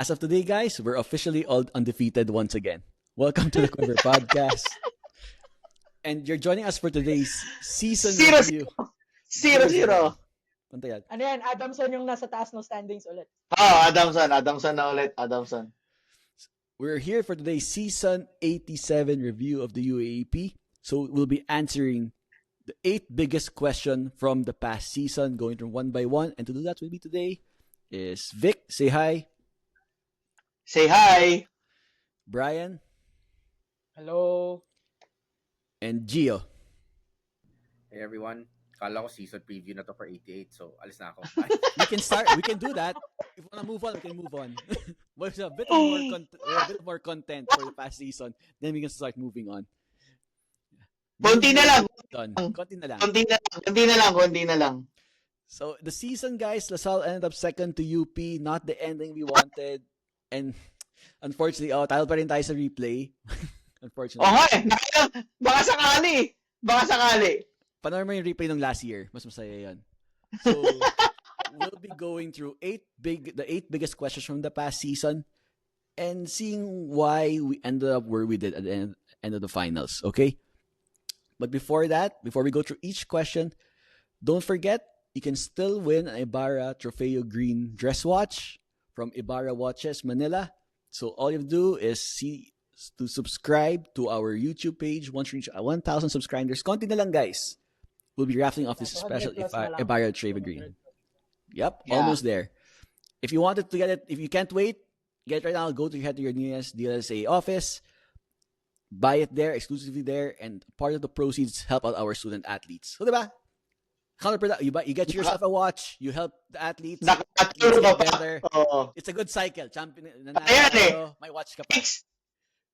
As of today, guys, we're officially all undefeated once again. Welcome to the Quiver Podcast. And you're joining us for today's season review. 0-0. Punta yan. Ano yan? Adamson yung nasa taas ng standings ulit. Adamson na ulit. Adamson. We're here for today's season 87 review of the UAAP. So we'll be answering the 8 biggest question from the past season, going from one by one. And to do that with me today is Vic. Say hi. Say hi. Brian. Hello. And Gio. Hey everyone, kala ko season preview na to for 88, so alis na ako. We can start. We can do that. If we wanna move on, we can move on. But a bit more content for the past season. Then we can start moving on. Konti na lang. Konti na lang. So the season, guys, LaSalle ended up second to UP. Not the ending we wanted. And unfortunately, tayo pa rin tayo sa replay. Unfortunately. Baka sakali. Panoorin mo yung replay ng last year. Mas masaya yan. So, we'll be going through the 8 biggest questions from the past season and seeing why we ended up where we did at the end of the finals. Okay? But before we go through each question, don't forget, you can still win an Ibarra Trofeo Green dress watch from Ibarra Watches Manila. So all you have to do is to subscribe to our YouTube page. Once we reach 1,000 subscribers, konti na lang, guys. We'll be raffling off this special Ibarra Trofeo Green. Yep, yeah. Almost there. If you wanted to get it, if you can't wait, get it right now. Head to your nearest DLSA office. Buy it there, exclusively there, and part of the proceeds help out our student athletes. So, diba? You get yourself a watch, you help the athletes. Better. It's a good cycle. Champion, may watch ka pa.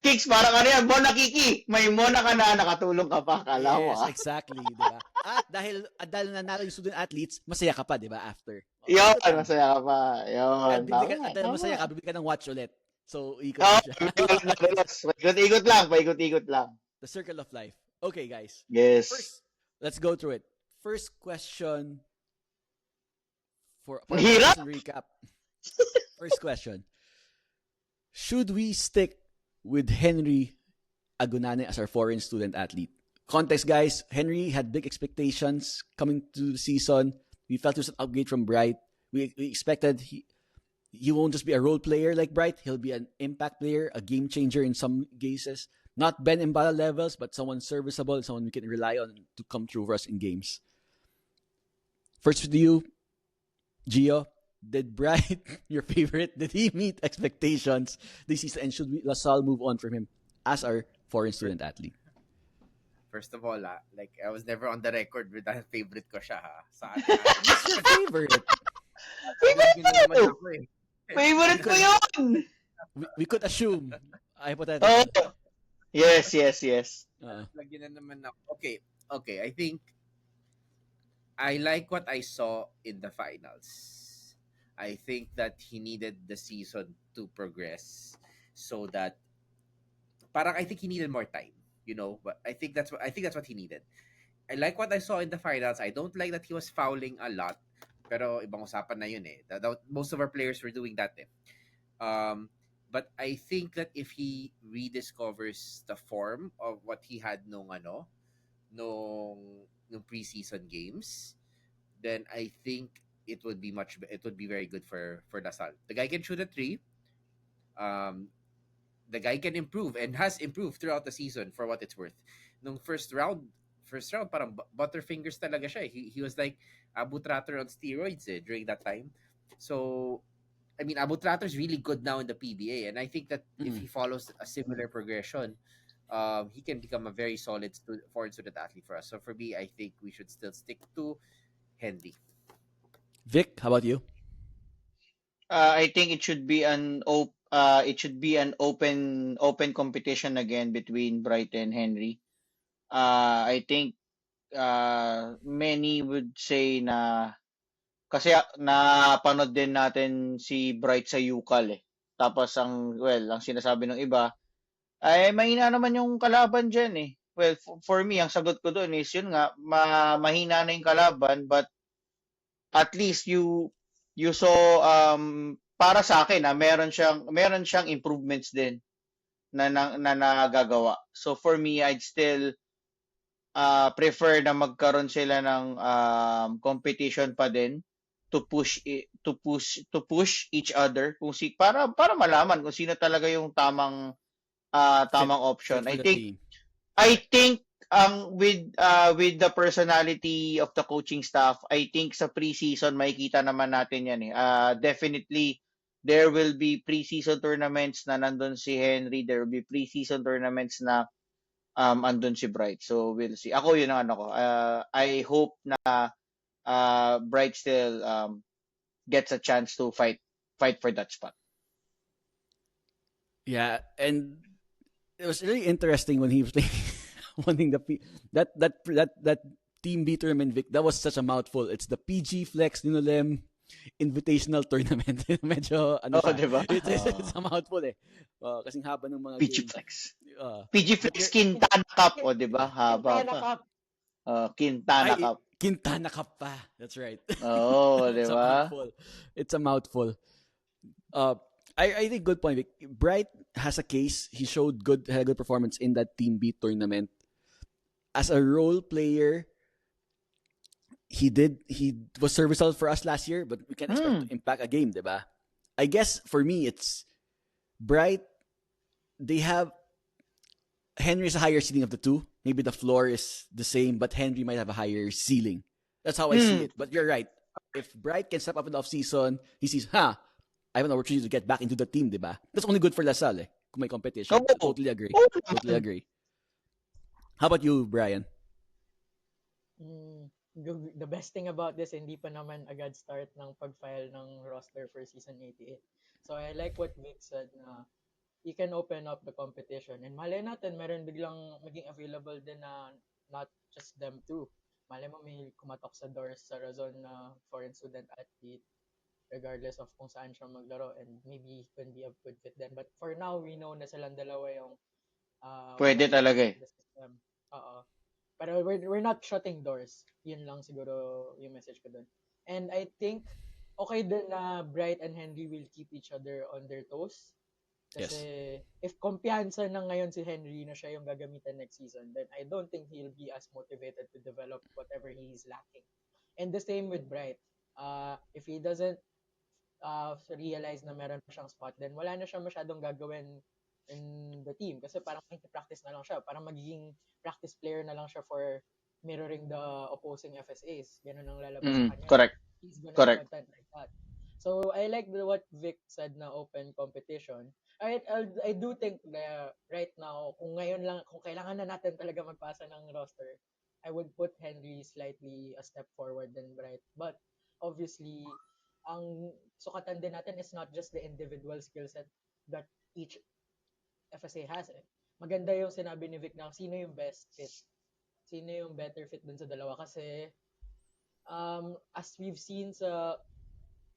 Kicks, parang ano yan, Mona Kiki. May Mona ka na, nakatulong ka pa. Kala mo, Yes, exactly. Diba? At dahil nanalo yung student athletes, masaya ka pa, diba, after? Yun, masaya ka pa. Yun. Dahil masaya ka, bibili ka ng watch ulit. So, ikot siya. Paikot-ikot lang. The circle of life. Okay, guys. Yes. First, let's go through it. First question for recap. First question. Should we stick with Henry Agunane as our foreign student athlete? Context, guys. Henry had big expectations coming to the season. We felt it was an upgrade from Bright. We expected he won't just be a role player like Bright. He'll be an impact player, a game changer in some cases. Not Ben Mbala levels, but someone serviceable, someone we can rely on to come through for us in games. First with you, Gio. Did Bright, your favorite, did he meet expectations this season? And should LaSalle move on from him as our foreign student athlete? First of all, I was never on the record with that favorite ko siya, ha? Sa What's your favorite? Favorite ko yun! We could assume. Hypothetical. Yes. Lagyan na naman ako. Okay. I think I like what I saw in the finals. I think that he needed the season to progress so that I think he needed more time, but I think that's what he needed. I like what I saw in the finals. I don't like that he was fouling a lot, pero ibang usapan na yun eh. Most of our players were doing that eh. But I think that if he rediscovers the form of what he had nung preseason games, then I think it would be very good for LaSalle. The guy can shoot a 3. The guy can improve and has improved throughout the season for what it's worth. Nung first round parang butterfingers talaga siya. He was like Abu Tratter on steroids during that time. So I mean, Abu Tratter is really good now in the PBA, and I think that if he follows a similar progression, he can become a very solid foreign student athlete for us. So for me, I think we should still stick to Henry. Vic, how about you? I think it should be an open competition again between Bright and Henry. I think many would say na kasi napanood din natin si Bright sa UCAL eh. Tapos ang sinasabi ng iba ay mahina naman yung kalaban diyan eh. Well, for me, ang sagot ko doon is yun nga, mahina na yung kalaban, but at least you saw para sa akin, meron siyang improvements din na nagagawa. So for me, I'd still prefer na magkaroon sila ng competition pa din to push each other para malaman kung sino talaga yung tamang Fit option. for I the think team. with the personality of the coaching staff, I think sa preseason makikita naman natin yan eh. Definitely there will be preseason tournaments na nandun si Henry, there will be preseason tournaments na andun si Bright. So we'll see. Ako yun ang ano ko. I hope na Bright still gets a chance to fight for that spot. Yeah, and it was really interesting when he was playing, winning that Team B tournament, Vic. That was such a mouthful. It's the PG Flex Ninolem Invitational Tournament. Medyo ano siya. Diba? It's a mouthful eh. Kasing haba ng mga PG games. Flex. PG Flex Quintana Cup, o diba? Haba Quintana pa. Cup. Quintana Cup. Quintana Cup pa. That's right. Oo, It's a diba? mouthful. It's a mouthful. I think good point, Vic. Bright has a case. He had a good performance in that Team B tournament. As a role player, he was serviceable for us last year, but we can't expect to impact a game, diba? I guess for me, it's Bright. They have Henry's a higher ceiling of the two. Maybe the floor is the same, but Henry might have a higher ceiling. That's how I see it. But you're right. If Bright can step up in the offseason, he sees, I have an opportunity to get back into the team, diba? That's only good for LaSalle, kung may competition. Oo. I totally agree. Totally agree. How about you, Brian? The best thing about this, hindi pa naman agad start ng pag-file ng roster for season 88. So I like what Vic said na you can open up the competition. And malay natin, meron biglang maging available din na not just them two. Malay mo may kumatok sa doors sa Razon na foreign student athlete regardless of kung saan siya maglaro, and maybe he can be a good fit then. But for now, we know na silang dalawa yung Pwede talaga eh. the system. Oo. Pero we're not shutting doors. Yun lang siguro yung message ko dun. And I think okay din na Bright and Henry will keep each other on their toes. Kasi if kumpiyansa na ngayon si Henry na siya yung gagamitan next season, then I don't think he'll be as motivated to develop whatever he is lacking. And the same with Bright. If he doesn't realize na meron pa siyang spot, then wala na siya masyadong gagawin in the team. Kasi parang practice na lang siya. Parang magiging practice player na lang siya for mirroring the opposing FSAs. Ganun ang lalabas sa kanya. Correct. He's gonna Correct. have content like that. So I like what Vic said na open competition. I do think na right now, kung kailangan na natin talaga magpasa ng roster, I would put Henry slightly a step forward than Bright. But obviously, ang sukatan din natin is not just the individual skill set that each FSA has. Maganda yung sinabi ni Vic na sino yung best fit. Sino yung better fit dun sa dalawa. Kasi as we've seen sa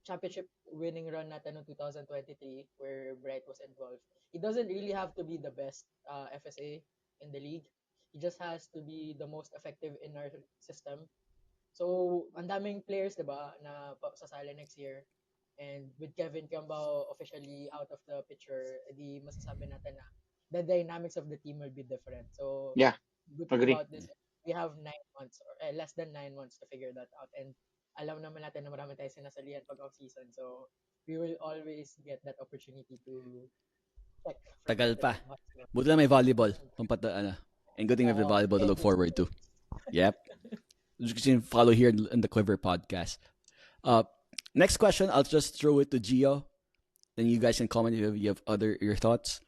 championship winning run natin noong 2023 where Bright was involved, he doesn't really have to be the best FSA in the league. He just has to be the most effective in our system. So, ang daming players, diba, na sasali next year. And with Kevin Cambao officially out of the picture, di masasabi natin na the dynamics of the team will be different. So, Yeah, good thing agree. about this, we have 9 months or less than 9 months to figure that out. And alam naman natin na marami tayo sinasalihan pag off-season. So, we will always get that opportunity to check. Tagal pa. Buti na may volleyball. And good thing we have the volleyball to look forward to. Yep. You can follow here in the Quiver podcast. Next question, I'll just throw it to Gio. Then you guys can comment if you have your thoughts.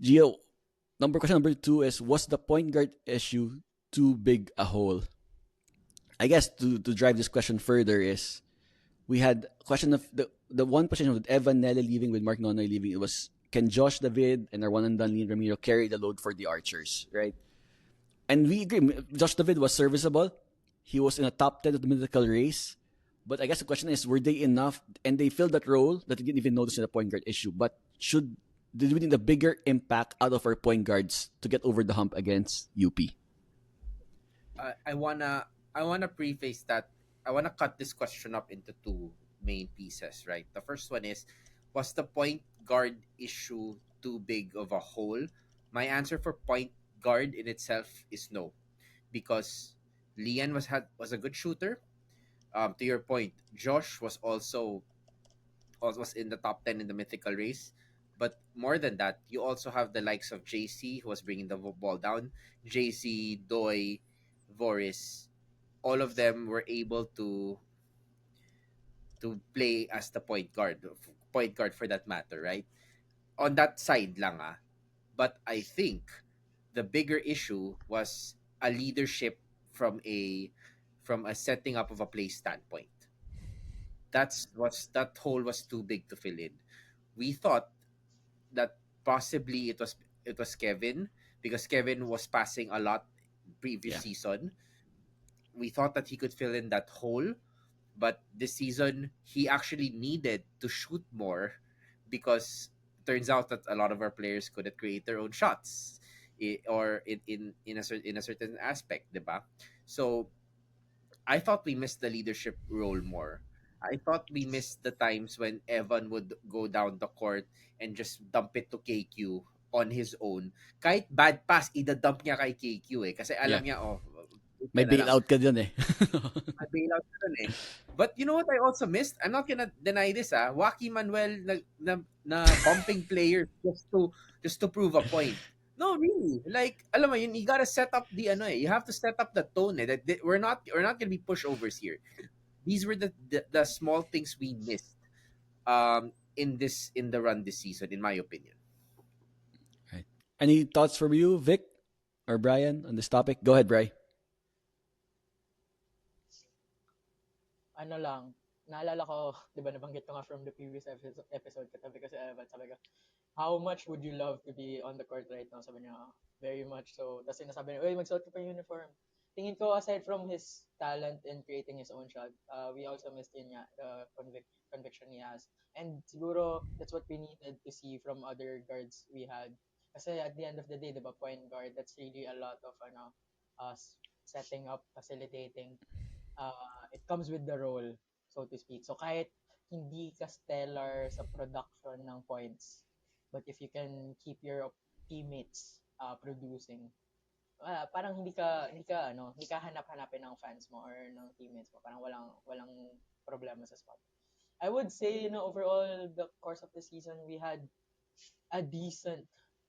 Gio, question number 2 is, was the point guard issue too big a hole? I guess to drive this question further is, we had a question of the one position with Evan Nele leaving, with Mark Nonoy leaving. It was, can Josh David and our one and done Lean Ramiro carry the load for the Archers, right? And we agree, Josh David was serviceable. He was in a top 10 of the medical race. But I guess the question is, were they enough? And they filled that role that they didn't even notice in the point guard issue. But did we need a bigger impact out of our point guards to get over the hump against UP? I wanna preface that. I wanna cut this question up into two main pieces, right? The first one is, was the point guard issue too big of a hole? My answer for point guard in itself is no, because Lian was a good shooter. To your point, Josh was in the top 10 in the mythical race. But more than that, you also have the likes of JC, who was bringing the ball down. JC, Doi, Voris, all of them were able to play as the point guard for that matter, right? On that side lang ah. But I think the bigger issue was a leadership from a setting up of a play standpoint. That hole was too big to fill in. We thought that possibly it was Kevin, because Kevin was passing a lot previous Yeah. season. We thought that he could fill in that hole, but this season he actually needed to shoot more, because turns out that a lot of our players couldn't create their own shots, or in a certain aspect, diba? So I thought we missed the leadership role more. I thought we missed the times when Evan would go down the court and just dump it to KQ on his own. Kahit bad pass, idadump niya kay KQ eh. Kasi alam Yeah. niya, May yan na lang. bailout ka dyan eh. May bailout ka dun eh. But you know what I also missed? I'm not gonna deny this Joaquin Manuel na bumping players just to prove a point. No, really. Like, alam mo yun, you gotta set up you have to set up the tone eh. That we're not gonna be pushovers here. These were the small things we missed in the run this season, in my opinion. Right. Any thoughts from you, Vic or Brian, on this topic? Go ahead, Bri. Ano lang, naalala ko, di ba nabanggit ko nga from the previous episode, katabi ko si Evan, sabi ko, how much would you love to be on the court right now? Sabi niya, very much so. Tapos sinasabi niya, uy, magsuot ka pa yung uniform. Tingin ko, aside from his talent in creating his own shot, we also missed yun nga, the conviction he has. And siguro, that's what we needed to see from other guards we had. Kasi at the end of the day, di ba, point guard, that's really a lot of, setting up, facilitating. It comes with the role, so to speak. So kahit hindi ka stellar sa production ng points, but if you can keep your teammates producing, parang hindi ka hanap-hanapin ng fans mo or ng teammates mo. Parang walang problema sa spot. I would say, overall the course of the season, we had a decent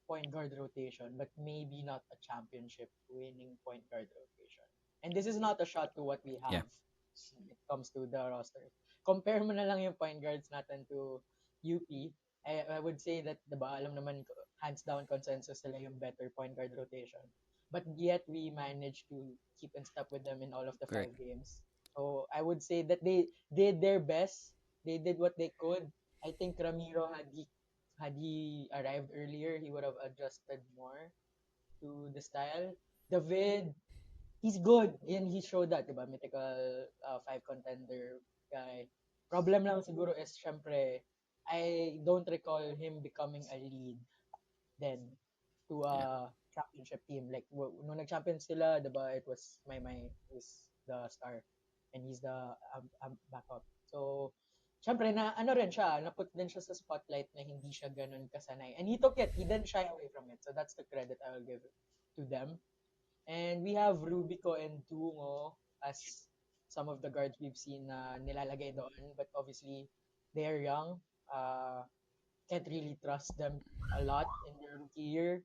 point guard rotation, but maybe not a championship winning point guard rotation. And this is not a shot to what we have Yeah. when it comes to the roster. Compare mo na lang yung point guards natin to UP. I would say that, diba, alam naman, hands down consensus sila yung better point guard rotation. But yet, we managed to keep in step with them in all of the Correct. 5 games. So, I would say that they did their best. They did what they could. I think Ramiro, had he arrived earlier, he would have adjusted more to the style. David, he's good. And he showed that, diba? Mythical 5 contender guy. Problem lang siguro is, syempre, I don't recall him becoming a lead then to a championship team. Like, nung nag-champion sila, diba, it was Maymay is the star and he's the backup. So, syempre, rin siya, naput din siya sa spotlight na hindi siya ganun kasanay. And he took it. He didn't shy away from it. So, that's the credit I will give to them. And we have Rubico and Tungo as some of the guards we've seen na nilalagay doon. But obviously, they're young. Can't really trust them a lot in their rookie year.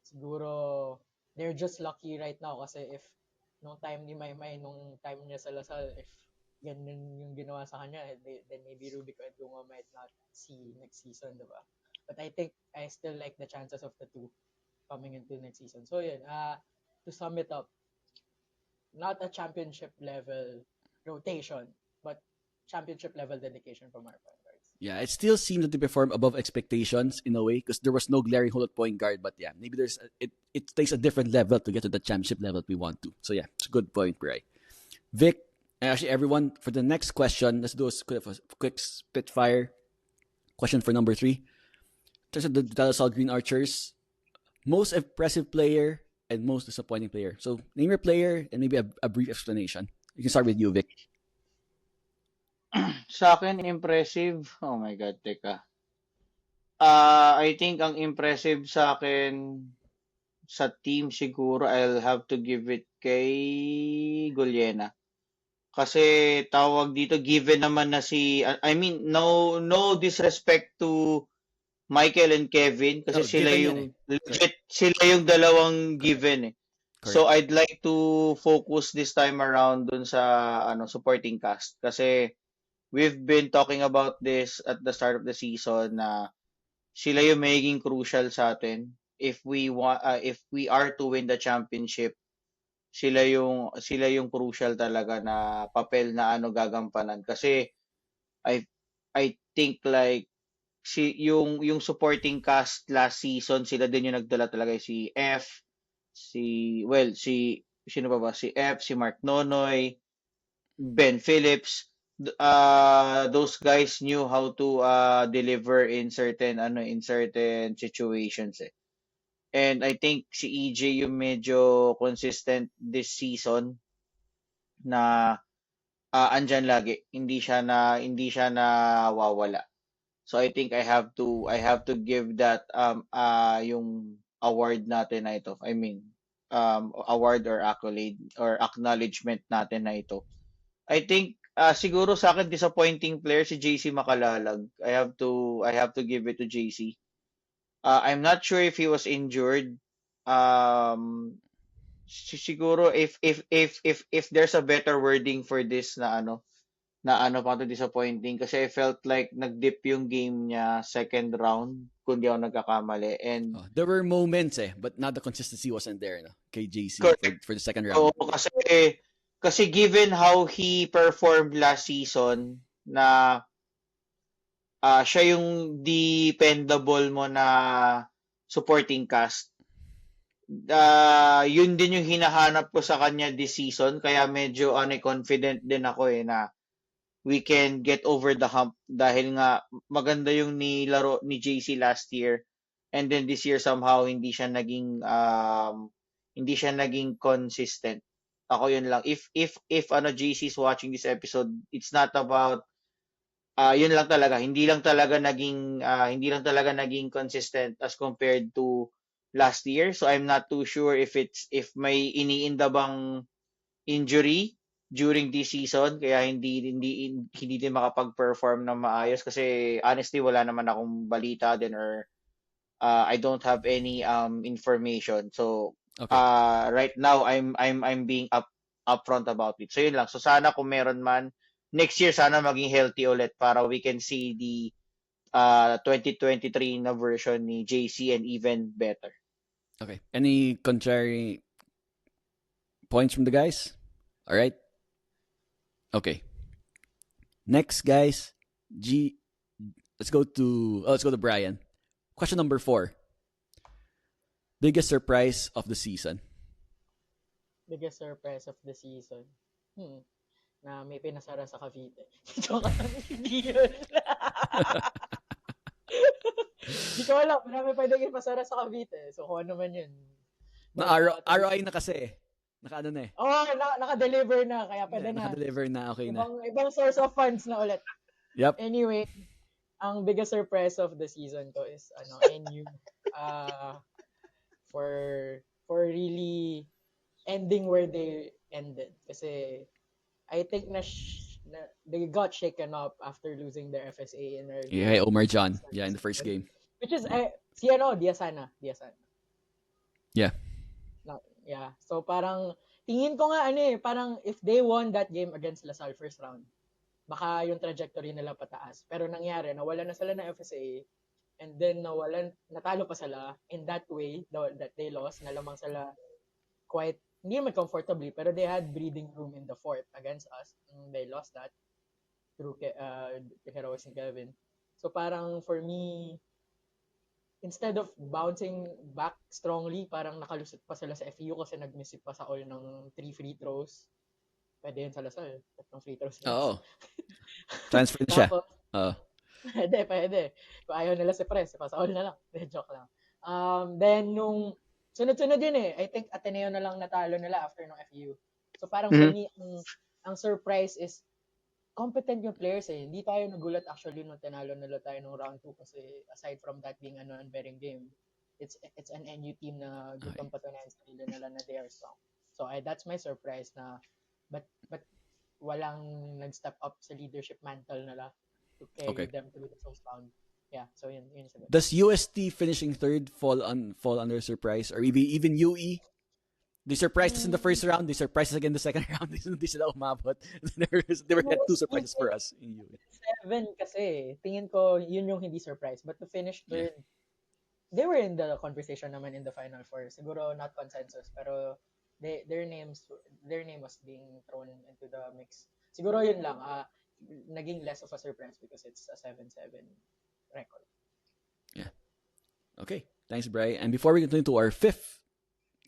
Siguro, they're just lucky right now kasi if nung time ni Maymay, nung time niya sa Lasal, if ganun yung ginawa sa kanya, then maybe Rubico and Tungo might not see next season, diba? But I think I still like the chances of the two coming into next season. So yun, to sum it up, not a championship level rotation, but championship level dedication from our point guards. Yeah, it still seems that they perform above expectations in a way because there was no glaring hole at point guard. But yeah, maybe it takes a different level to get to the championship level we want to. So yeah, it's a good point, Bri. Vic, and actually everyone, for the next question, let's do a quick spitfire question for number 3. In terms of the De La Salle Green Archers, most impressive player and most disappointing player. So name your player and maybe a brief explanation. You can start with you, Vic. Sa akin, impressive. Oh my God, teka. I think ang impressive sa akin sa team siguro, I'll have to give it kay Guliena. Kasi tawag dito, given naman na I mean, no disrespect to Michael and Kevin kasi Oh, sila given yan eh. yung Correct. legit, sila yung dalawang Correct. given eh. So Correct. I'd like to focus this time around dun sa supporting cast kasi we've been talking about this at the start of the season na sila yung magiging crucial sa atin if we are to win the championship. Sila yung crucial talaga na papel na gagampanan kasi I I think like yung supporting cast last season, sila din yung nagdala talaga, si F, si sino pa ba? Si F, si Mark Nonoy, Ben Phillips. Those guys knew how to deliver in certain situations eh. And I think si EJ yung medyo consistent this season na andyan lagi. Hindi siya nawawala. So I think I have to give that yung award natin na ito. I mean, award or accolade or acknowledgement natin na ito. I think siguro sa akin disappointing player si JC Makalalag. I have to give it to JC. I'm not sure if he was injured. Siguro if there's a better wording for this na pa to disappointing kasi I felt like nag-dip yung game niya second round kung di ako nagkakamali. And Oh, there were moments eh, but not the consistency wasn't there, no? Kay JC correct. for the second Oo, round. kasi given how he performed last season na siya yung dependable mo na supporting cast. Yun din yung hinahanap ko sa kanya this season kaya medyo confident din ako na we can get over the hump dahil nga maganda yung nilaro ni JC last year, and then this year somehow hindi siya naging consistent. Ako yun lang, if JC is watching this episode, it's not about yun lang talaga, hindi lang talaga naging consistent as compared to last year. So I'm not too sure if may iniinda bang injury during this season kaya hindi din makapag-perform na maayos kasi honestly wala naman akong balita din or I don't have any information. So Okay. right now I'm being upfront about it. So yun lang. So sana kung meron man next year sana maging healthy ulit para we can see the 2023 na version ni JC and even better. Okay. Any contrary points from the guys? All right. Okay. Next, guys. Let's go to Brian. Question number 4. Biggest surprise of the season. Biggest surprise of the season. Na may pinasara sa Cavite. Joke lang, hindi yun. Di ko alam, marami pwedeng ipasara sa Cavite. So kung ano man yun. Na ROI na kasi. Naka-ano na eh. Naka-deliver na, kaya pwede na. Naka-deliver na, okay na. Ibang source of funds na ulit. Yep. Anyway, ang biggest surprise of the season ko is NU. For really ending where they ended. Kasi I think they got shaken up after losing their FSA in their Omar John. Yeah, in the first game. Which is Diasana. Yeah. Yeah. So parang tingin ko nga parang if they won that game against LaSalle first round, baka yung trajectory nila pataas. Pero nangyari, nawalan na sila ng FSA and then natalo pa sila in that way that they lost, nalamang sila quite hindi naman comfortably, pero they had breathing room in the fourth against us. They lost that through the heroics ni Kevin. So parang for me, instead of bouncing back strongly, parang nakalusot pa sila sa FEU kasi nag-miss pa sa all ng 3 free throws. Pwede yun sa Lasal. 3 free throws. Oo. Transfer na siya. Pwede. Kung ayaw nila si Pres, pa sa all na lang. Joke lang. Then nung sunod-sunod yun I think Ateneo na lang natalo nila after ng FEU. So parang for me, ang surprise is competent yung players eh. Hindi tayo nagulat actually nung tinalo nila tayo nung round 2 kasi aside from that being an unbearing game, it's an NU team na gustong patunayan sa sarili nila na they are strong. So that's my surprise na but walang nag-step up sa leadership mantle nila to carry them through the first round. Yeah, so yun sabi. Does UST finishing third fall under surprise, or even UE? They surprised us in the first round. They surprised us again in the second round. Hindi sila umabot. There were 2 surprises for us in UE. 7 kasi. Tingin ko, yun yung hindi surprise. But to finish third, they were in the conversation naman in the Final Four. Siguro not consensus, pero their name was being thrown into the mix. Siguro yun lang. Naging less of a surprise because it's a 7-7 record. Yeah. Okay. Thanks, Bri. And before we continue to our 5th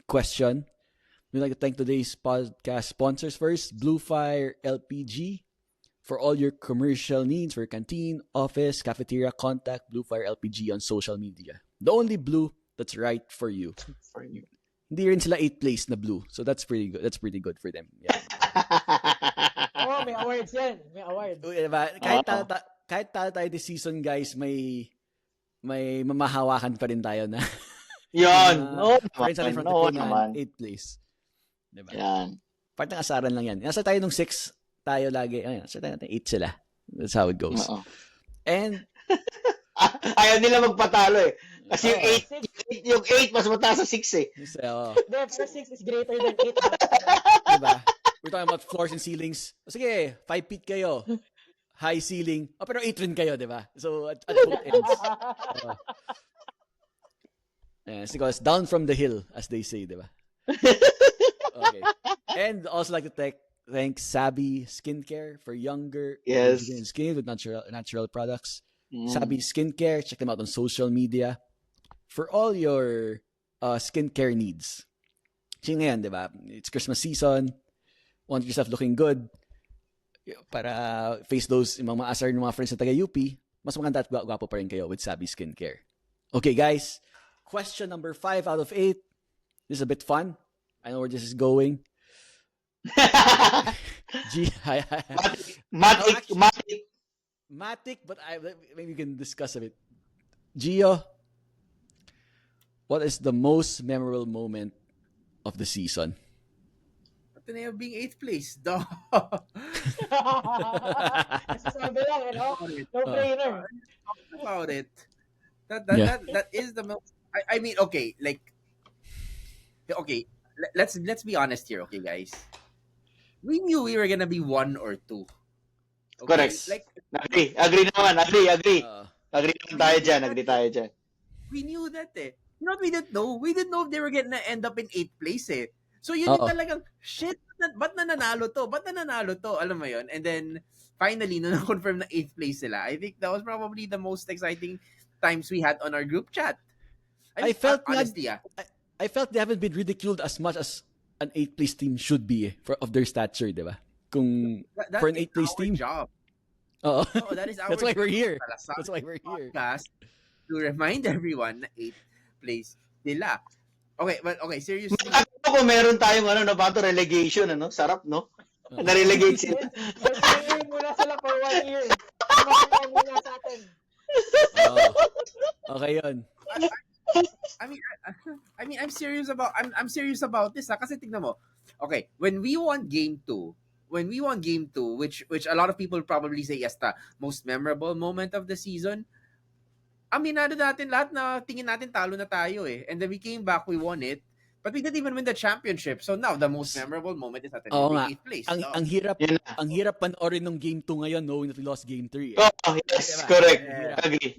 question, we'd like to thank today's podcast sponsors first, Blue Fire LPG. For all your commercial needs for canteen, office, cafeteria, contact Blue Fire LPG on social media. The only blue that's right for you. Hindi rin sila 8th place na blue. So that's pretty good. That's pretty good for them. Yeah. May awards yan. May awards. Diba? Kahit tayo this season, guys, may mamahawakan pa rin tayo na Yun. friends are in front of na 8th place. Diba? Yan. Part ng asaran lang yan. Nasa tayo nung 6 tayo lagi. Ayun, nasa tayo natin 8 sila. That's how it goes. And ayaw nila magpatalo eh. Kasi yung 8 mas mataas sa 6 eh. So, the first 6 is greater than 8. diba? We're talking about floors and ceilings. Sige, 5 feet kayo. High ceiling. Pero 8 rin kayo, diba? So, at both ends. It's because down from the hill, as they say, diba? Okay. And also like to thank Sabi Skincare for younger skin with natural products. Sabi Skincare, check them out on social media for all your skincare needs. Kasi ngayon, diba? It's Christmas season. Want yourself looking good para face those mga asar ng mga friends na taga-UP, mas maganda at gwapo pa rin kayo with Sabi Skincare. Okay, guys. Question number 5 out of 8. This is a bit fun. I know where this is going. Matic, but maybe we can discuss a bit. Gio, what is the most memorable moment of the season? Ito na yung being 8th place. Sabi lang, no brainer. About it. That is the most. I mean, okay, let's be honest here, okay, guys. We knew we were gonna be 1 or 2. Okay? Correct. Agree naman. Agree naman tayo dyan. We knew that eh. You know what we didn't know? We didn't know if they were gonna end up in 8th place eh. So yun yung talagang, shit, ba't nanalo to? Alam mo yun? And then, finally, nung na-confirm na 8th place sila, I think that was probably the most exciting times we had on our group chat. I felt honestly, I felt they haven't been ridiculed as much as an 8th place team should be of their stature, di ba? Kung for an 8th place team. Job. Oh, that is our That's why we're here. That's why we're here. To remind everyone na 8th place nila. Okay, seriously. Kung meron tayong nabato relegation, sarap, no? Na-relegate sila. Mag-training muna sila for 1 year. Mag-training muna sa atin. Okay yun. I mean, I'm serious about this, ha? Kasi tignan mo. Okay, when we won game 2, which a lot of people probably say yes, the most memorable moment of the season, aminado natin lahat na tingin natin talo na tayo eh. And then we came back, we won it. But we didn't even win the championship. So now, the most memorable moment is natin in 8th place. Ang hirap panoorin nung game 2 ngayon knowing that we lost game 3. Oh, yes, diba? Correct. Yeah. Agree.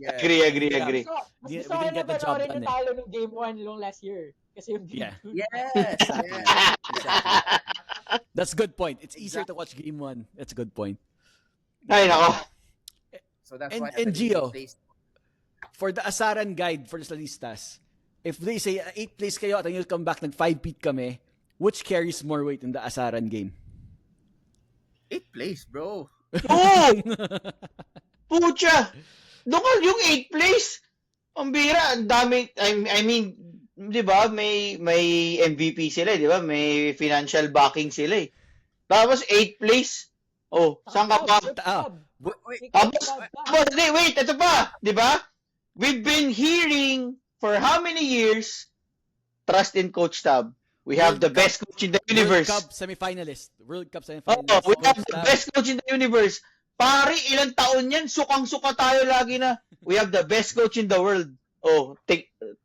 We didn't get the job done. Talo nung game 1 long last year. Kasi yung game 2. Yes. Exactly. That's a good point. It's easier to watch game 1. That's a good point. Ay, nako. So that's and, why and Gio, for the Asaran guide for the Stadistas, if they say 8th place kayo at then you'll come back nag 5 feet kami, which carries more weight in the Asaran game? 8th place, bro. Oh! Pucha! Doon ka yung 8th place. Ang bira, ang dami. I mean, di ba, may MVP sila, di ba? May financial backing sila eh. Tapos 8th place. Oh, saan ka pa? Wait, Tapos, wait, ito pa, di ba? We've been hearing for how many years, trust in Coach Tab. We have the best coach in the universe. World Cup semifinalist. Oh, we have the best coach in the universe. Pare, ilang taon yan, sukang-suka tayo lagi na. We have the best coach in the world. Oh, tignan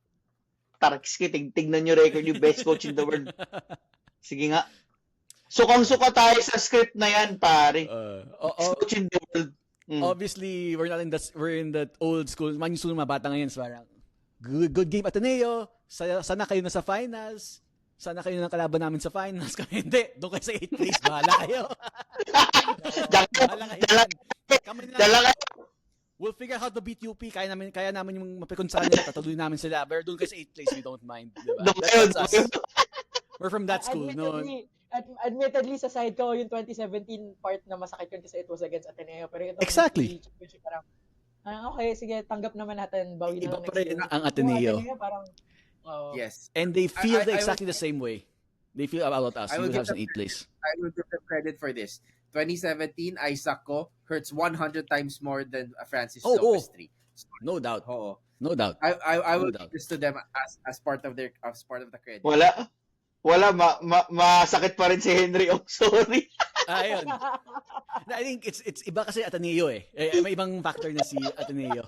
nyo record yung best coach in the world. Sige nga. Sukang-suka tayo sa script na yan, pare. Best coach in the world. Obviously, we're in that old school. Man yung mga bata ngayon, parang good game Ateneo. Sana kayo na sa finals. Sana kayo ng kalaban namin sa finals. Kami hindi. Doon kayo sa 8th place. Bahala kayo. Bahala kayo. Kami na. We'll figure out how to beat UP. Kaya namin yung mapikonsaan nila. Tatuloy namin sila. Pero doon kayo sa 8th place, we don't mind. Diba? That's us. We're from that school. Admittedly, sa side ko, yung 2017 part na masakit yun kasi it was against Ateneo. Pero ito, exactly. Parang, okay, sige, tanggap naman natin. Bawi na lang next year. Ang Ateneo. Parang, yes. And they feel exactly the same way. They feel about us. You have an 8th place. I will give them credit for this. 2017, Isaac ko hurts 100 times more than Francis Lopez 3. No doubt. Oo. No doubt. I will give this to them as part of the credit. Wala, masakit pa rin si Henry. Oh, sorry. Ayun. I think it's iba kasi Ateneo eh. May ibang factor na si Ateneo.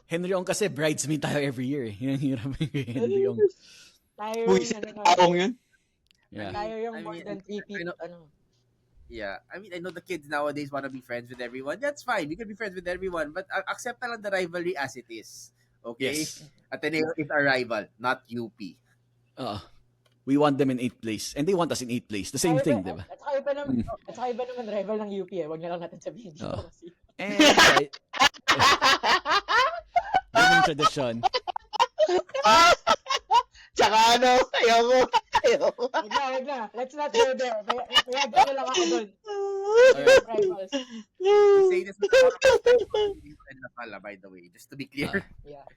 Henry Ong kasi bridesmaid tayo every year eh. Yun ang hirap Henry Ong. Taong yun? Yeah. Tayo yung more than 3 people. Yeah. I mean, I know the kids nowadays want to be friends with everyone. That's fine. You can be friends with everyone. But accept na lang the rivalry as it is. Okay? Yes. Ateneo is our rival, not UP. We want them in 8th place. And they want us in 8th place. The same thing, di ba? At saka iba naman rival ng UP eh. Huwag na lang natin sabihin dito. And right. Yun yung tradisyon. Tsaka ayoko. Wag na. Let's not go there. Kaya na lang ako dun. Rivals. Say this and Napala, by the way, just to be clear. Yeah.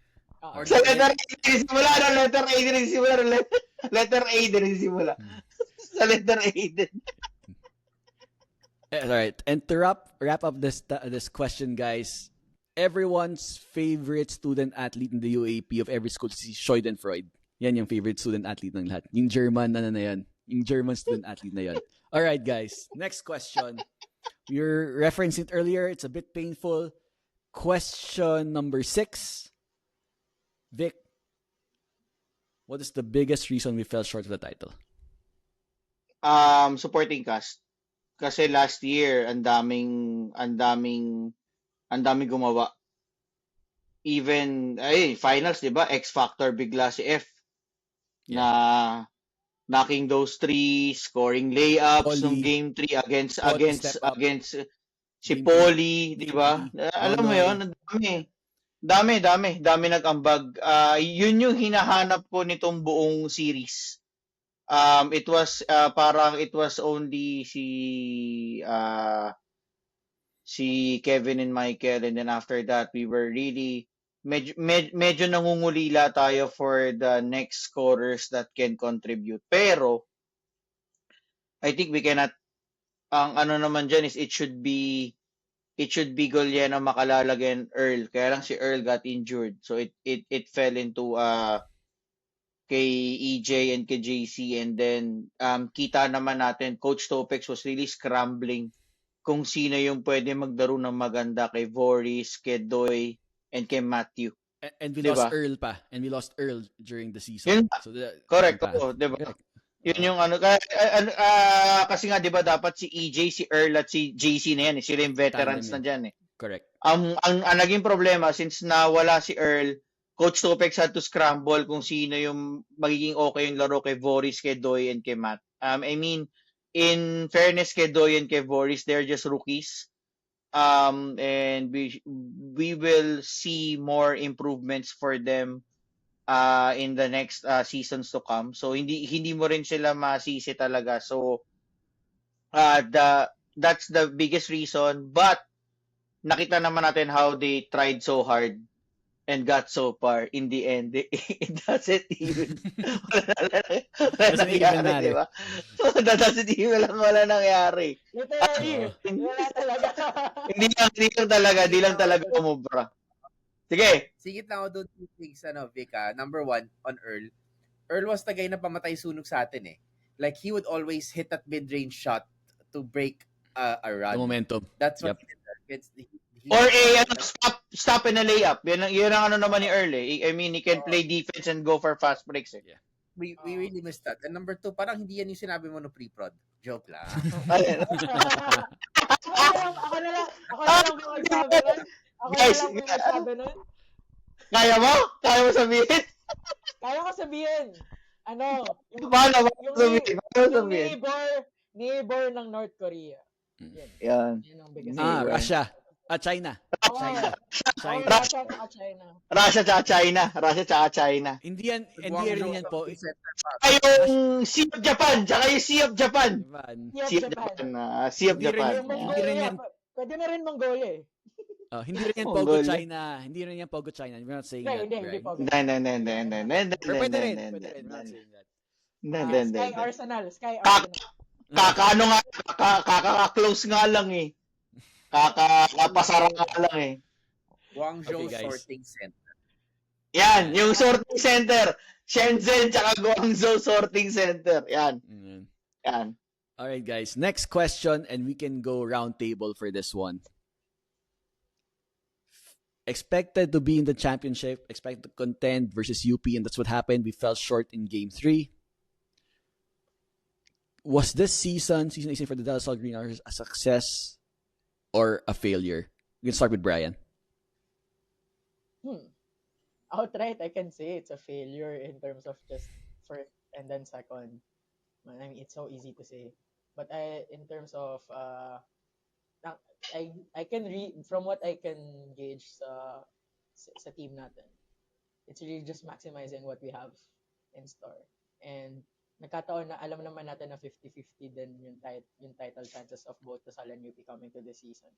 Sa letter A din simula. Letter A din simula. Sa letter A din. Alright. And to wrap up this question, guys, everyone's favorite student athlete in the UAP of every school is Schadenfreude. Yan yung favorite student athlete ng lahat. Yung German na yan. Yung German student athlete na yan. Alright, guys. Next question. You're referencing it earlier. It's a bit painful. Question number 6. Vic, what is the biggest reason we fell short of the title? Supporting cast. Kasi last year, ang daming gumawa. Even, finals, di ba? X Factor, bigla si F. Yeah. Na knocking those 3, scoring layups ng game 3 against si Polly, di ba? Alam mo yun, dami nag-ambag. Yun yung hinahanap ko nitong buong series. It was only si Kevin and Michael, and then after that we were really medyo nangungulila tayo for the next scorers that can contribute. Pero I think we cannot, ang ano naman dyan is it should be Goliano, Makalalagay, and Earl. Kaya lang si Earl got injured. So it fell into kay EJ and kay JC, and then kita naman natin Coach Topex was really scrambling kung sino yung pwede magdaro ng maganda kay Voris, kay Doy, and kay Matthew. And we diba? lost Earl pa. And we lost Earl during the season. So correct. Diba? Correct. Yun yung kasi nga 'di ba dapat si EJ, si Earl at si JC na yan, sila yung veterans na diyan eh. Correct. Ang naging problema since nawala si Earl, Coach Topex had to scramble kung sino yung magiging okay yung laro kay Voris, kay Doy, and kay Matt. I mean, in fairness kay Doy and kay Voris, they're just rookies. And we will see more improvements for them in the next seasons to come. So hindi mo rin sila masisi talaga. So that's the biggest reason, but nakita naman natin how they tried so hard and got so far. In the end, it doesn't even wala Doesn't even nangyari, di matter. ba? That doesn't even wala nangyari. Literally, Oo. wala talaga. Hindi lang talaga umubra. Sige. Sigit lang ako doon two things, Vic, Number one, on Earl. Earl was the guy na pamatay sunog sa atin eh. Like, he would always hit that mid-range shot to break a The run. momentum. That's what Yep. he did. Or stop and a layup. Yun ang ano naman ni Earl eh. I mean, he can play defense and go for fast breaks eh. We really missed that. And number two, parang hindi yan yung sinabi mo no pre-prod. Joke lang. Ayun. Ako na lang magsabi nun. Guys, Kaya mo? Kaya mo sabihin? Kaya ko sabihin. Ano? Paano yung sabihin? neighbor ng North Korea. Yan. Yan ang biggest. Russia. China. China. China. Russia at China. Russia tsaka China. Hindi rin yan po. Ay, yung Sea of Japan, tsaka yung Sea of Japan. Sea of Japan. Sea of Hindi rin Japan. yun. Hindi rin yan. Pwede na rin Mongolia eh. Hindi rin yan Pogo China. Hindi rin yan Pogo China. We're not saying that. Hindi Pogo. Hindi. Pero pwede rin. We're not saying that. Sky Arsenal. Kakaano nga, kaka-close nga lang eh. Kakapasara nga lang eh. Guangzhou Okay, guys. Sorting Center. Yan, yung sorting center. Shenzhen tsaka Guangzhou Sorting Center. Yan. Yan. All right, guys. Next question, and we can go round table for this one. Expected to be in the championship, expected to contend versus UP, and that's what happened. We fell short in Game 3. Was this season 18 for the De La Salle Green Arrows, a success or a failure? We can start with Brian. Outright, I can say it's a failure in terms of just first and then second. I mean, it's so easy to say. But in terms of, I can read from what I can gauge sa team natin. It's really just maximizing what we have in store. And nagkataon na alam naman natin na 50-50 din yung title chances of both Lasal and UP coming to this season.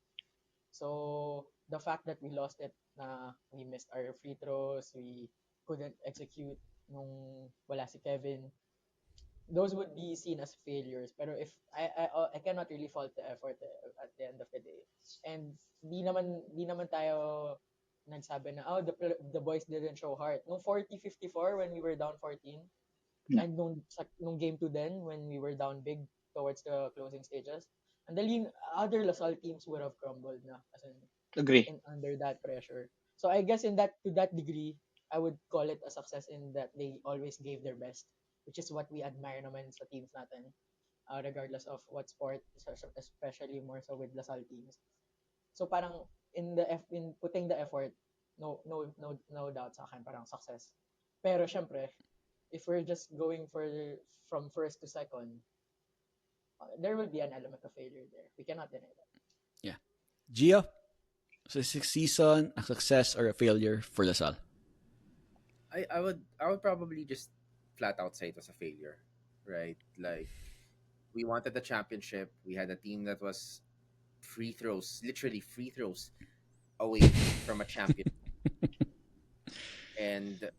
So, the fact that we lost it, na we missed our free throws, we couldn't execute nung wala si Kevin, those would be seen as failures. Pero if I cannot really fault the effort at the end of the day. And di naman tayo nagsabi na the boys didn't show heart. Nung 40-54 when we were down 14, and nung game 2 then when we were down big towards the closing stages, and the other Lasal teams would have crumbled na as in, Agree. under that pressure. So I guess to that degree, I would call it a success in that they always gave their best, which is what we admire naman sa teams natin, regardless of what sport, especially more so with Lasal teams. So parang in putting the effort, no doubt sa akin, parang success. Pero syempre, if we're just going from first to second, there will be an element of failure there. We cannot deny that. Yeah. Gio? So, 6th season, a success or a failure for Lasal? I would probably just flat out say it was a failure, right? Like, we wanted the championship. We had a team that was literally free throws away from a champion. And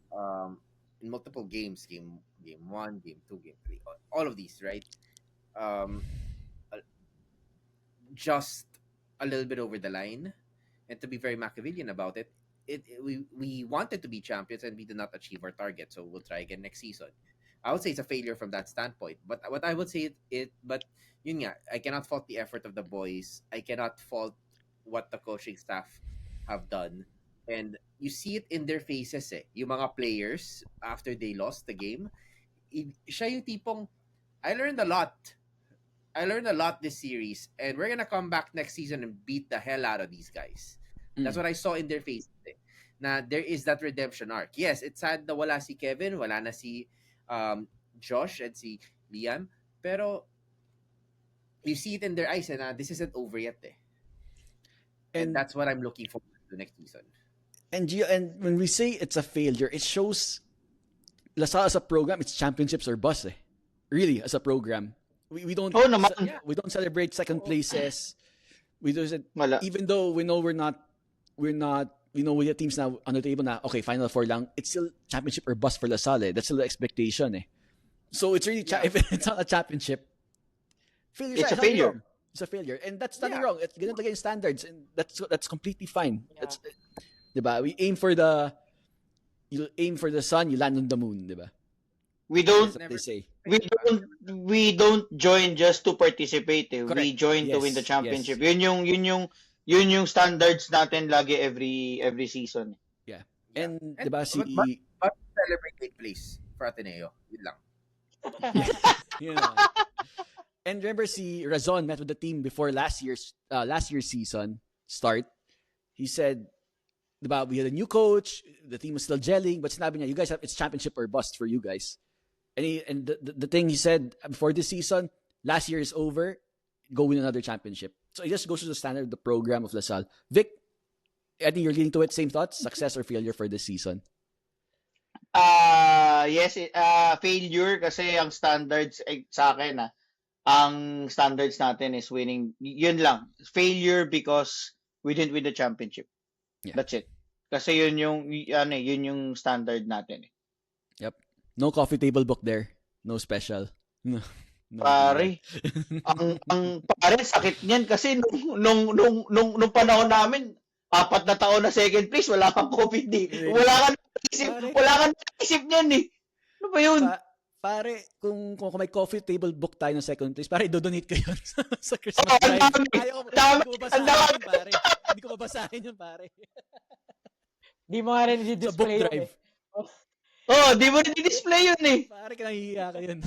in multiple games, game 1, game 2, game 3, all of these, right? Just a little bit over the line. And to be very Machiavellian about it, we wanted to be champions and we did not achieve our target. So we'll try again next season. I would say it's a failure from that standpoint. But what I would say but yun nga, I cannot fault the effort of the boys. I cannot fault what the coaching staff have done. And you see it in their faces eh. Yung mga players, after they lost the game, siya yung tipong, I learned a lot. I learned a lot this series, and we're gonna come back next season and beat the hell out of these guys. That's what I saw in their faces. Eh. Na there is that redemption arc. Yes, it's sad na wala si Kevin, wala na si Josh and si Liam, pero you see it in their eyes na this isn't over yet eh. And that's what I'm looking for the next season. And Gio, and when we say it's a failure, it shows Lasal as a program, it's championships or bust eh. Really, as a program. We don't we don't celebrate second places. We do it, even though we know we're not with the teams na on the table na, okay, Final Four lang, it's still championship or bust for LaSalle. That's still the expectation eh. So it's really, if it's not a championship, It's a failure. It's a failure. And that's nothing wrong. It's ganun talaga yung standards. And that's completely fine. Yeah. That's, diba? You aim for the sun, you land on the moon, diba? We don't That's what they say. we don't join just to participate eh. We Correct. join to Yes, win the championship. yes. Yun yung standards natin lagi every season. Yeah. Yeah. And diba But celebrate big place for Ateneo. Yun lang. you know. And remember si Razon met with the team before last year's season start. He said, diba, we had a new coach, the team was still gelling, but sinabi niya, you guys it's championship or bust for you guys. And the thing he said before this season, last year is over, go win another championship. So it just goes to the standard of the program of LaSalle. Vic, I think you're leading to it. Same thoughts? Success or failure for this season? Yes, failure kasi ang standards sa akin ang standards natin is winning. Yun lang. Failure because we didn't win the championship. Yeah. That's it. Kasi yun yung standard natin eh. Yep. No coffee table book there. No special. No. Pare, ang pare sakit niyan kasi nung panahon namin 4 na taon na second place, wala kang COVID eh. Wala kang isip niyan eh. Ano ba yun? Pare, kung may coffee table book tayo ng second place, pare, do-donate ko yun sa Christmas Oh, ang drive. dami. Ayaw ko, Dami. hindi ko babasahin yun, pare. Hindi ko babasahin yun, pare. Di mo nga rin Sa book i-display yun drive. eh. Di mo rin i-display yun eh. Pare, kinahihiya ka yun.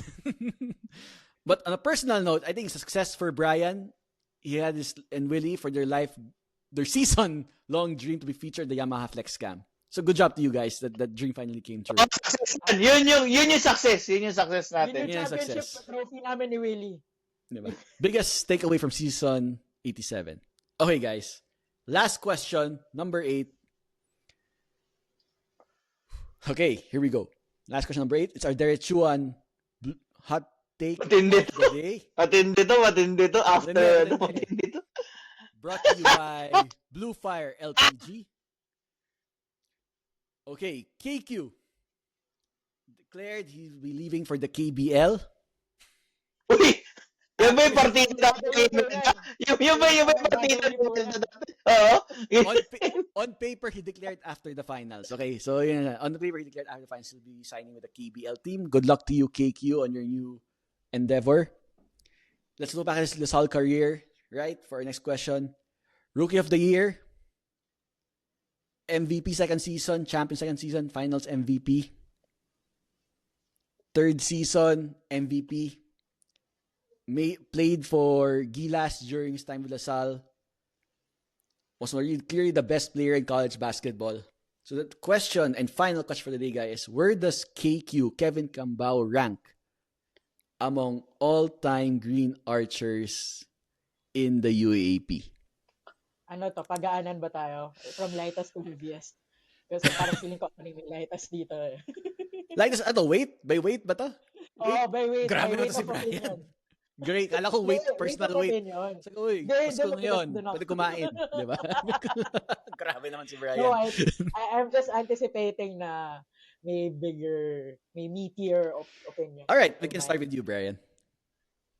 But on a personal note, I think success for Brian. He had this and Willie for their season-long dream to be featured in the Yamaha Flex Cam. So good job to you guys that dream finally came true. Yun yung success. Yun yung success Yun natin. yung Yan ang championship success. trophy namin ni Willie. Diba? Biggest takeaway from season 87. Okay, guys. Last question, number 8. Okay, here we go. Last question, number 8. It's our Derechuan hot take Matindi of the day. Matindi to. After Matindi. matindi to. Brought to you by Blue Fire LPG. Okay, KQ declared he'll be leaving for the KBL. Uy! Yung ba yung partida natin? Yung ba yung partida natin? Oo. On paper, he declared after the finals. Okay, so yun na. On the paper, he declared after the finals he'll be signing with the KBL team. Good luck to you, KQ, on your new endeavor. Let's look back at his LaSalle career, right? For our next question. Rookie of the Year. MVP second season, champion second season, finals MVP. Third season, MVP. Played for Gilas during his time with LaSalle. Was clearly the best player in college basketball. So the question and final question for the day, guys, where does KQ, Kevin Cambao, rank among all-time Green Archers in the UAAP? Ano to, pagaanan ba tayo? From lightest to heaviest. Kasi parang feeling ko may lightest dito eh. Lightest, weight? By weight ba to? Oo, by weight. Grabe by na to si of opinion. Brian. Great. Kala ko weight, personal weight. Opinion. Sabi ko, uy, Hindi, Pasko hindi, ngayon. doon ako. Pwede kumain. Di ba? Grabe naman si Brian. No, I'm just anticipating na may meatier opinion. Alright, we can start with you, Brian.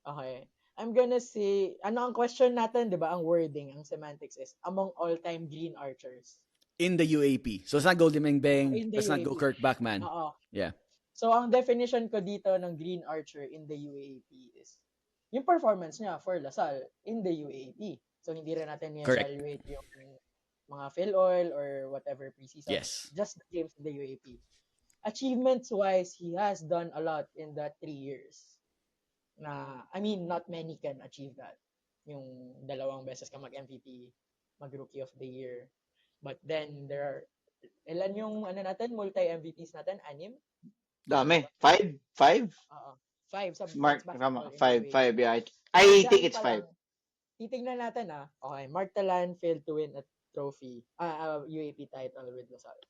Okay. I'm gonna say, ano ang question natin, di ba? Ang wording, ang semantics is, among all-time Green Archers. In the UAP. So, let's not go Limeng Beng. In the Let's not go UAP. Kirk Backman. Oo. Yeah. So, ang definition ko dito ng Green Archer in the UAP is yung performance niya for LaSalle in the UAP. So, hindi rin natin Correct. i-evaluate yung mga fill oil or whatever preseason. Yes. Just the games in the UAP. Achievements-wise, he has done a lot in that 3 years. Not many can achieve that. Yung 2 beses ka mag-MVP, mag-Rookie of the Year. But then, there are, ilan yung multi-MVPs natin? 6? Dami. 5? 5? Oo. 5. Sa Mark, basketball in 5, UAP. yeah. I think it's Example 5. lang, titignan natin Okay, Mark Talan failed to win a trophy, UAP title with LaSalle.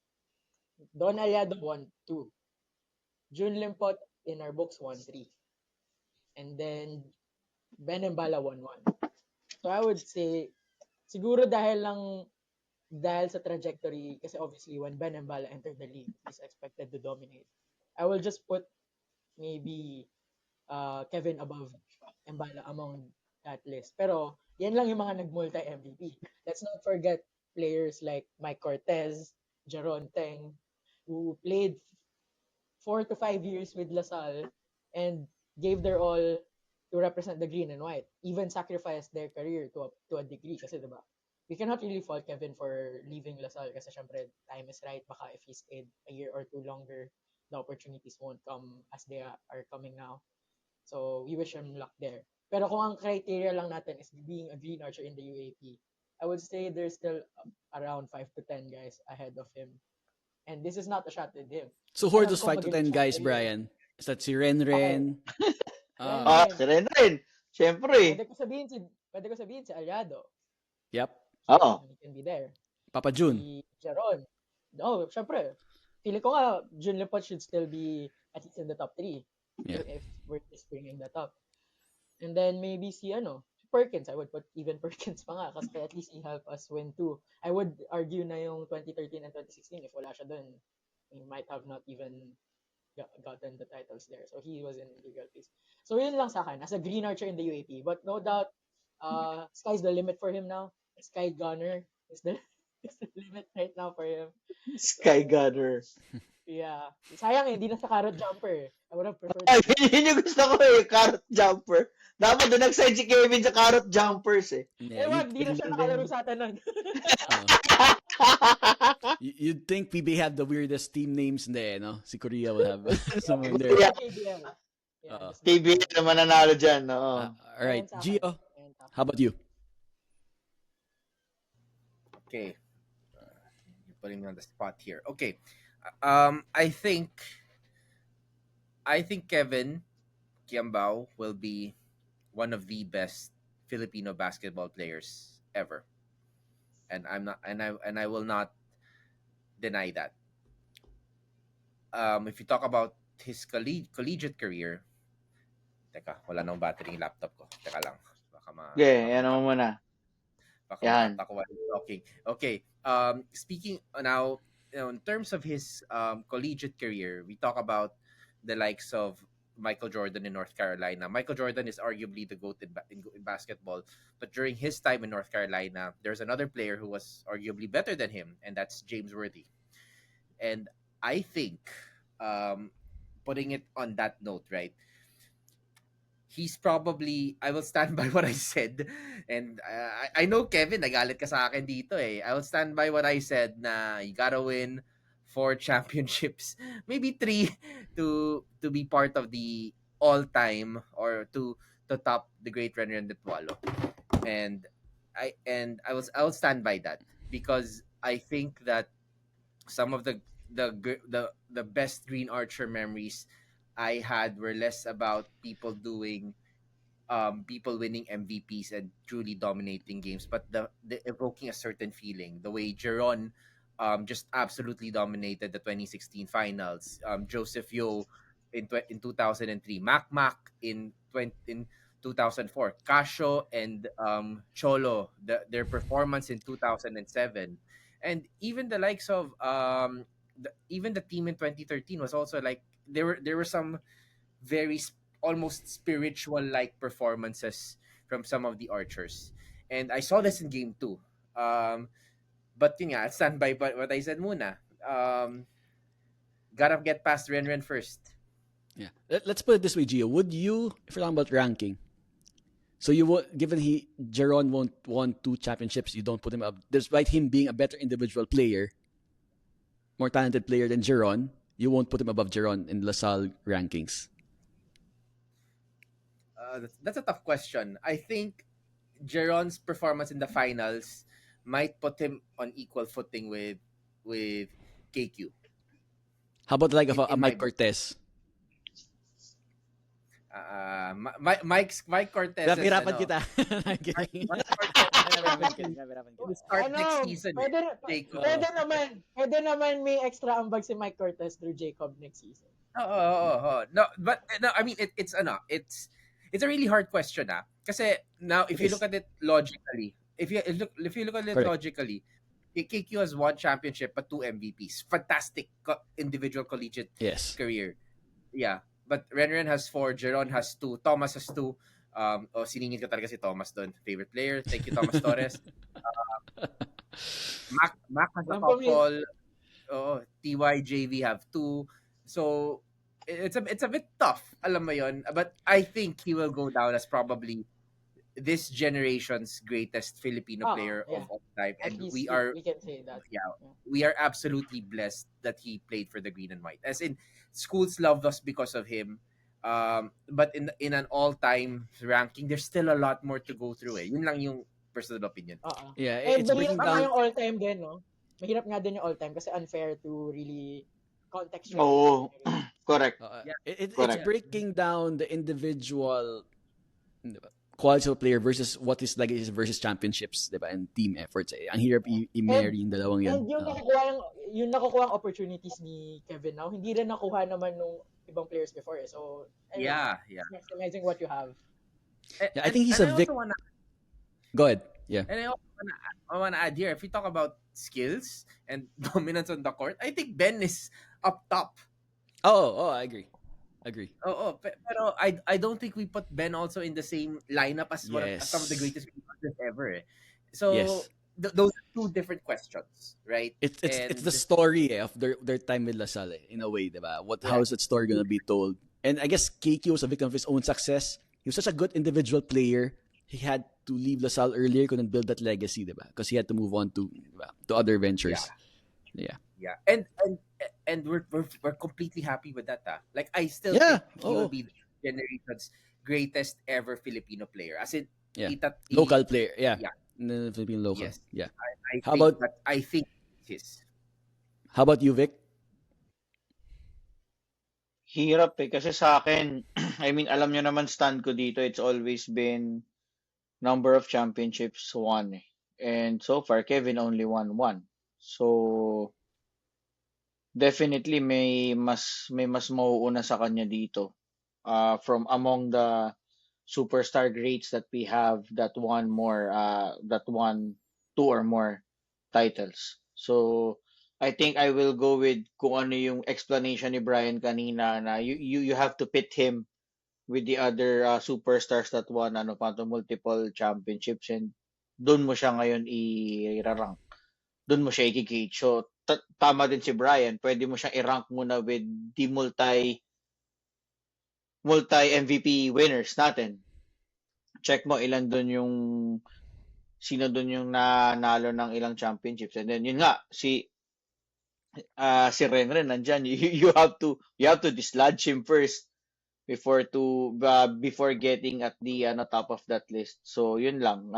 Don Aliado won 2. June Limpot in our books won 3. And then Ben Embala won 1. So I would say, siguro dahil lang dahil sa trajectory, kasi obviously when Ben Embala entered the league, he's expected to dominate. I will just put maybe Kevin above Embala among that list. Pero yan lang yung mga nag-multi-MVP. Let's not forget players like Mike Cortez, Jeron Teng, who played 4 to 5 years with LaSalle and gave their all to represent the green and white. Even sacrificed their career to a degree kasi diba? We cannot really fault Kevin for leaving LaSalle kasi syempre time is right. Baka if he stayed a year or two longer, the opportunities won't come as they are coming now. So we wish him luck there. Pero kung ang criteria lang natin is being a green archer in the UAP, I would say there's still around 5 to 10 guys ahead of him. And this is not a shot at him. So who are Alam those ko 5 to magaling 10 siya guys, player. Brian? Is that si Renren? Si Renren. Siyempre. Pwede ko sabihin si Aliado. Yep. Oo. He can be there. Papa Jun. Si Jeron. No, syempre. Feeling ko nga, Jun Lepot should still be at least in the top 3. Yeah. If we're just bringing that up. And then maybe si Perkins. I would put even Perkins pa nga kasi at least he helped us win too. I would argue na yung 2013 and 2016, if wala siya dun, he might have not even gotten the titles there. So he was in legal place. So yun lang sa akin, as a green archer in the UAP. But no doubt, sky's the limit for him now. Sky Gunner is the limit right now for him. Sky Gunner. Yeah. Sayang hindi na sa carrot jumper. I would have preferred Ay, yun yung gusto ko carrot jumper. Dapat doon nag-sign si Kevin sa carrot jumpers wag, di na siya nakalaro sa atin nun. You'd think PBA have the weirdest team names there, no? Si Korea will have someone there. KBL. TBL naman nanalo dyan. No? Alright, Gio, how about you? Okay. You're putting me on the spot here. Okay. I think Kevin Kiambao will be one of the best Filipino basketball players ever. And I will not deny that. If you talk about his collegiate career, teka, wala nang battery yung laptop ko. Teka lang. Baka yan naman muna. Baka ako while talking. Okay. Speaking now, in terms of his collegiate career, we talk about the likes of Michael Jordan in North Carolina. Michael Jordan is arguably the GOAT in basketball, but during his time in North Carolina, there's another player who was arguably better than him, and that's James Worthy. And I think, putting it on that note, right, he's probably, I will stand by what I said, and I know Kevin, nagalit ka sa akin dito I will stand by what I said na you gotta win 4 championships, maybe 3 to be part of the all-time or to top the great Renren Ditwalo. And I will stand by that because I think that some of the best Green Archer memories I had were less about people winning MVPs and truly dominating games, but the evoking a certain feeling, the way Jeron just absolutely dominated the 2016 finals. Joseph Yo in 2003, Mac in 2004, Casio and Cholo, their performance in 2007, and even the likes of even the team in 2013 was also like there were some very almost spiritual like performances from some of the archers, and I saw this in game 2. But yun nga, stand by what I said muna. Gotta get past Renren first. Yeah. Let's put it this way, Gio. Would you, if we're talking about ranking, so you would, given Jeron won 2 championships, you don't put him up, despite him being a better individual player, more talented player than Jeron, you won't put him above Jeron in LaSalle rankings? That's a tough question. I think Jeron's performance in the finals might put him on equal footing with KQ. How about like a Mike Cortez? Mike Cortez. Napirapan kita. I'm kidding. Start next season. Pwede naman may extra ambag si Mike Cortez through Jacob next season. No, but no, I mean it's a really hard question kasi now if you look at it logically, if you look at it Correct. logically, KQ has one championship but 2 MVPs. Fantastic individual collegiate Yes. career. Yeah. But Renren has 4, Jeron has 2, Thomas has 2. Siningin ko talaga si Thomas doon. Favorite player. Thank you, Thomas Torres. Mac has a couple. TYJV have 2. So it's a bit tough, alam mo yon. But I think he will go down as probably this generation's greatest Filipino player of all time. At And least we can say that. We are absolutely blessed that he played for the Green and White. As in, schools loved us because of him. But in an all-time ranking, there's still a lot more to go through. Yun lang yung personal opinion. Yeah, it's breaking down. Yung all-time din, no? Mahirap nga din yung all-time kasi unfair to really contextualize. Correct. It's breaking down the individual quality of player versus what is legacy versus championships, diba? And team efforts. Ang hirap i-marry yung dalawang yun. And yung nakukuha ang opportunities ni Kevin now, hindi rin nakuha naman nung ibang players before. So, maximizing what you have. I think he's a Go ahead. Yeah. And I want to add here, if we talk about skills and dominance on the court, I think Ben is up top. I agree. Pero I don't think we put Ben also in the same lineup as some of the greatest players ever. So those are two different questions, right? It's the story of their time with LaSalle in a way, diba? How is that story gonna be told? And I guess KQ was a victim of his own success. He was such a good individual player. He had to leave LaSalle earlier, couldn't build that legacy, diba? Because he had to move on to other ventures. Yeah. And we're completely happy with that. Like I still think he will be the generation's greatest ever Filipino player. As in, local player. Filipino local. Yes. Yeah. I think his. How about you, Vic? Hirap kasi sa akin, I mean, alam nyo naman stand ko dito, it's always been number of championships won. And so far, Kevin only won 1. So, definitely may mas mauuna sa kanya dito. From among the superstar greats that we have that won 2 or more titles. So, I think I will go with kung ano yung explanation ni Brian kanina na you have to pit him with the other superstars that won multiple championships, and doon mo siya ngayon i-rank. Doon mo siya i-gauge. So, tama din si Brian. Pwede mo siyang i-rank muna with the multi-MVP winners natin. Check mo ilan doon sino doon yung nanalo ng ilang championships. And then, yun nga, si Renren nandyan. You have to dislodge him first before getting at the top of that list. So, yun lang.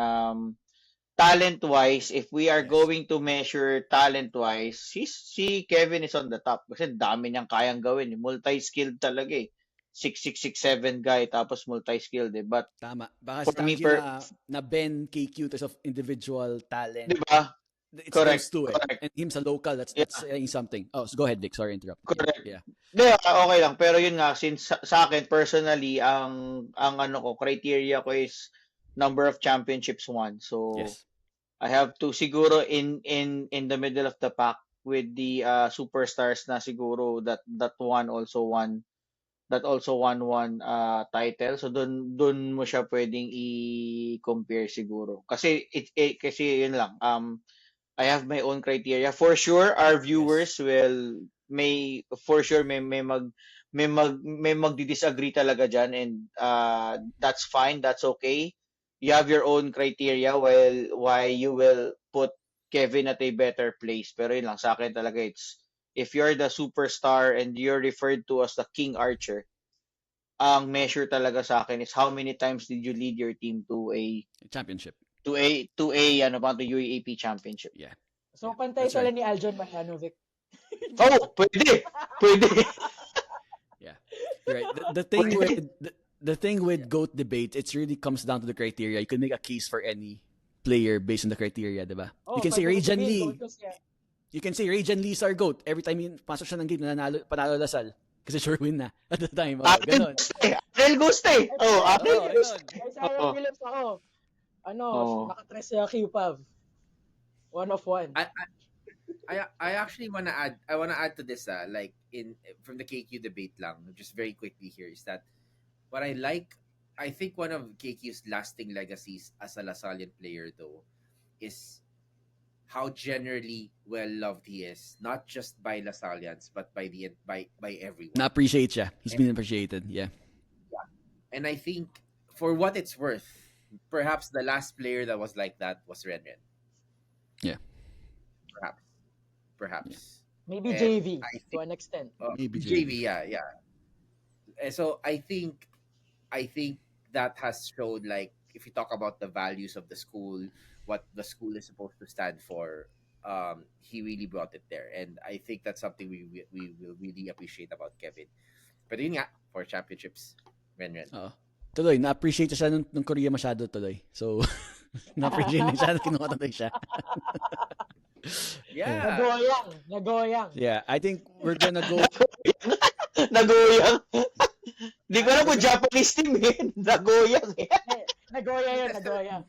Talent-wise, if we are going to measure talent-wise, si Kevin is on the top. Kasi dami niyang kayang gawin. Multi-skilled talaga eh. 6'6", 6'7" guy, tapos multi-skilled eh. But, tama. Baka si na Ben KQ terms of individual talent. Diba? It's correct. Correct. And him sa local, that's saying something. Oh, so go ahead, Vic. Sorry, interrupt. Correct. Yeah. Okay lang. Pero yun nga, since sa akin, personally, ang criteria ko is number of championships won. So, I have to siguro in the middle of the pack with the superstars na siguro that also won one title. So dun mo siya pwedeng i-compare siguro. Kasi kasi yun lang. I have my own criteria. For sure our viewers may magdi-disagree talaga diyan, and that's fine, that's okay. You have your own criteria why you will put Kevin at a better place. Pero yun lang, sa akin talaga, it's if you're the superstar and you're referred to as the King Archer, ang measure talaga sa akin is how many times did you lead your team to a championship, to UAAP championship. Yeah. So pantay sila ni Aljon Mahanovic. Oh, pwede. Yeah. Right. The thing with GOAT debate, it really comes down to the criteria. You can make a case for any player based on the criteria, diba? You can say Rajan Lee. You can say Rajan Lee is our GOAT. Every time pasok siya ng game, panalo Lasal. Kasi sure win na at the time. Ganon. April Guste. April Guste. Sarah Williams ako. Nakatres sa QPAV. One of one. I actually wanna add. I wanna add to this. Like in from the KQ debate lang, just very quickly here is that what I like. I think one of KQ's lasting legacies as a Lasallian player, though, is how generally well loved he is, not just by Lasallians but by everyone. Na-appreciate siya. He's been appreciated. Yeah. And I think for what it's worth, perhaps the last player that was like that was Renren. Yeah. Perhaps. Maybe And JV I to an extent. Maybe JV, yeah. And so I think that has showed, like, if you talk about the values of the school, what the school is supposed to stand for, he really brought it there, and I think that's something we will really appreciate about Kevin. But yun nga, for championships, Renren. Oo. Tuloy, na-appreciate siya nung Korea masyado tuloy. So, na-appreciate niya siya, kinuha tuloy siya. Yeah. Nagoyang. Yeah, I think we're gonna go... Nagoyang. Hindi ko alam kung Japanese team eh. Nagoyang eh. Nagoya.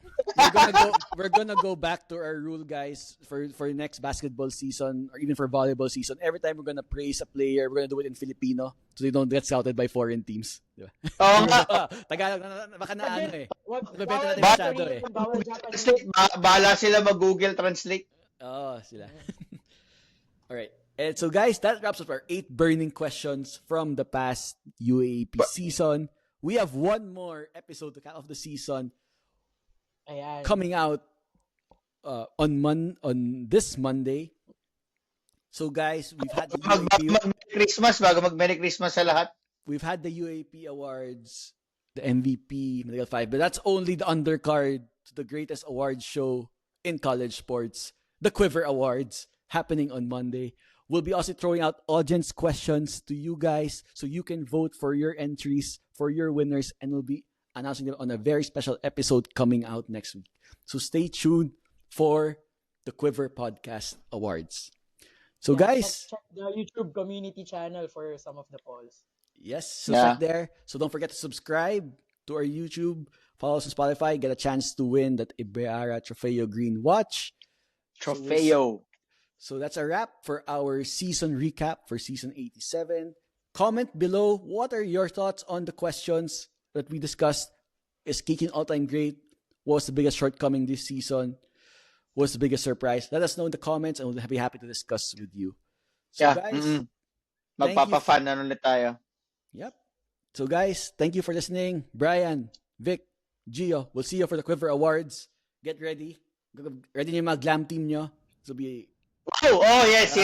We're gonna go back to our rule, guys, for next basketball season or even for volleyball season. Every time we're gonna praise a player, we're gonna do it in Filipino so they don't get scouted by foreign teams. Diba? Oo nga. Tagalog, baka na ano eh. Bebenta natin Bawal masyado eh. bawal Japanese. Translate. Bahala sila mag-Google Translate. Oh, sila. Alright. And so guys, that wraps up our 8 burning questions from the past UAAP season. We have one more episode to cap off the season Ayan. coming out on this Monday. So guys, we've had the UAP, Mag-Merry Christmas sa lahat. we've had the UAP awards, the MVP, Medical 5, but that's only the undercard to the greatest awards show in college sports, the Quiver Awards, happening on Monday. We'll be also throwing out audience questions to you guys so you can vote for your entries, for your winners, and we'll be announcing it on a very special episode coming out next week. So stay tuned for the Quiver Podcast Awards. So guys, check the YouTube community channel for some of the polls. yes, so Yeah. check there. So don't forget to subscribe to our YouTube, follow us on Spotify, get a chance to win that Ibeara Trofeo Green Watch. Trofeo. So that's a wrap for our season recap for season 87. Comment below, what are your thoughts on the questions that we discussed? Is Kikin all-time great? What was the biggest shortcoming this season? What's the biggest surprise? Let us know in the comments and we'll be happy to discuss with you. So Yeah. guys, Magpapa-fan na ulit tayo. yep. So guys, thank you for listening. Brian, Vic, Gio, we'll see you for the Quiver Awards. Get ready. Ready niyo yung mga glam team nyo. So be... Oh, yes.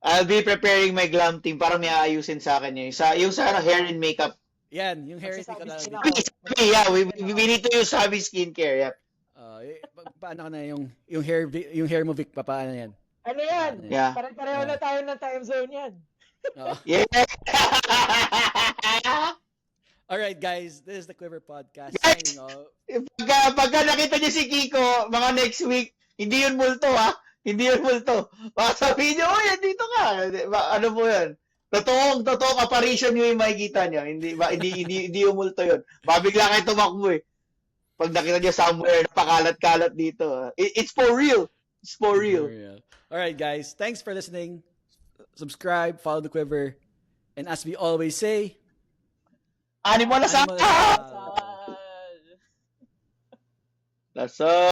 I'll be preparing my glam team para may aayusin sa akin yun. Yung sa hair and makeup. Yan, yung hair Magsasabi na sila. Yeah, we need to use Sabi skincare. Yep. paano ka na yung hair mo, Vic, paano yan? Ano yan? Yeah. Pareho na tayo ng time zone yan. Yeah. Alright guys, this is the Quiver Podcast. Guys! Signing off. Pagka nakita niyo si Kiko, mga next week, hindi yun multo ha. Hindi yun multo. Baka sabihin niyo, yan dito ka. Ano po yun? Totoong apparition niyo yung makikita niyo. Hindi yung multo yun. Mabigla kayo tumakbo eh. Pag nakita niyo somewhere, napakalat-kalat dito. It's for real. It's for real. Alright guys, thanks for listening. Subscribe, follow the Quiver. And as we always say, Animo na sa... Animo na sa- That's all.